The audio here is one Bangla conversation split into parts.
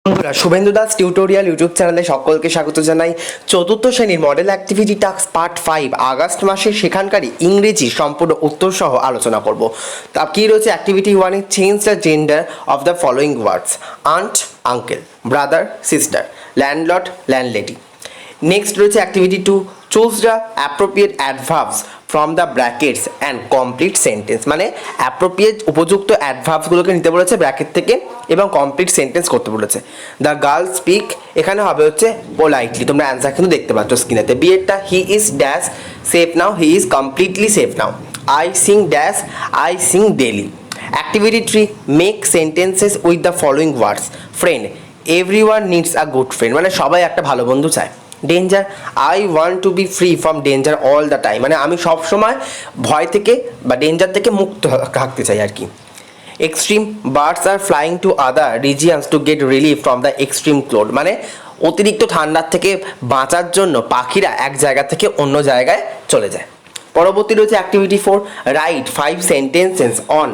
বন্ধুরা, শুভেন্দু দাস টিউটোরিয়াল ইউটিউব চ্যানেলে সকলকে স্বাগত জানাই। চতুর্থ শ্রেণীর model activity task part 5 August মাসে সেখানকারই ইংরেজি সম্পূর্ণ উত্তর সহ আলোচনা করব। তা কী রয়েছে অ্যাক্টিভিটি 1-এ? Change the gender of the following words: aunt, uncle, brother, sister, landlord, landlady. Next রয়েছে activity 2, choose the appropriate adverbs from the brackets and complete sentence. মানে অ্যাপ্রোপ্রিয়েট উপযুক্ত অ্যাডভার্বসগুলোকে নিতে বলেছে ব্র্যাকেট থেকে এবং কমপ্লিট সেন্টেন্স করতে বলেছে। দ্য গার্ল স্পিক এখানে হবে হচ্ছে পোলাইটলি। তোমরা অ্যান্সার কিন্তু দেখতে পাচ্ছ স্ক্রিনেতে। বিয়েরটা he is dash safe now, he is completely safe now. I sing dash, I sing daily. Activity 3, make sentences with the following words: friend, everyone needs a good friend. মানে সবাই একটা ভালো বন্ধু চায়। Danger, I want to be free from danger all the time. মানে আমি সবসময় ভয় থেকে বা ডেঞ্জার থেকে মুক্ত থাকতে চাই আর কি। Extreme, birds are flying to other regions to get relief from the extreme cold. মানে অতিরিক্ত ঠান্ডার থেকে বাঁচার জন্য পাখিরা এক জায়গা থেকে অন্য জায়গায় চলে যায়। পরবর্তী রয়েছে activity 4, write 5 sentences on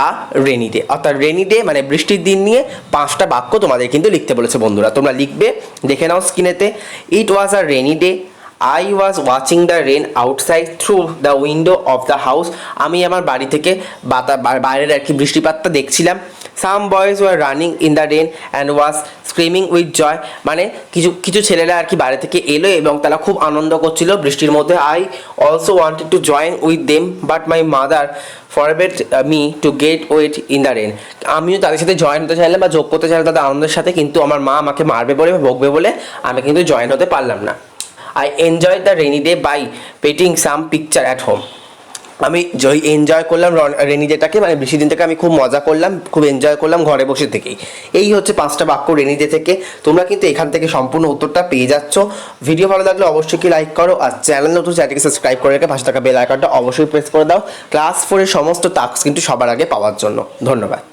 a rainy day. অর্থাৎ রেনি ডে মানে বৃষ্টির দিন নিয়ে 5টা বাক্য তোমাদের কিন্তু লিখতে বলেছে বন্ধুরা। তোমরা লিখবে, দেখে নাও স্ক্রিনেতে। It was a rainy day, I was watching the rain outside through the window of the house. আমি আমার বাড়ি থেকে বাইরের আর কি বৃষ্টিপাতটা দেখছিলাম। Some boys were running in the rain and was screaming with joy. মানে কিছু ছেলেরা আর কি বাইরে থেকে এলো এবং তারা খুব আনন্দ করছিল বৃষ্টির মধ্যে। I also wanted to join with them but my mother forbade me to get wet in the rain. আমিও তাদের সাথে জয়েন হতে চাইলাম বা যোগ করতে চাইলাম তাদের আনন্দের সাথে, কিন্তু আমার মা আমাকে মারবে বলে বা বকবে বলে আমি কিন্তু জয়েন হতে পারলাম না। I enjoy the rainy day by painting some picture at home. আমি এনজয় করলাম রেনি ডেটাকে, মানে বৃষ্টির দিনটাকে আমি খুব মজা করলাম, খুব এনজয় করলাম ঘরে বসে থেকেই। এই হচ্ছে 5টা বাক্য রেনি ডে থেকে। তোমরা কিন্তু এখান থেকে সম্পূর্ণ উত্তরটা পেয়ে যাচ্ছ। ভিডিও ভালো লাগলে অবশ্যই কি লাইক করো, আর চ্যানেল নতুন চ্যানেলকে সাবস্ক্রাইব করে রেখে পাশে থাকা বেল আইকনটা অবশ্যই প্রেস করে দাও ক্লাস 4-এর সমস্ত টাস্ক কিন্তু সবার আগে পাওয়ার জন্য। ধন্যবাদ।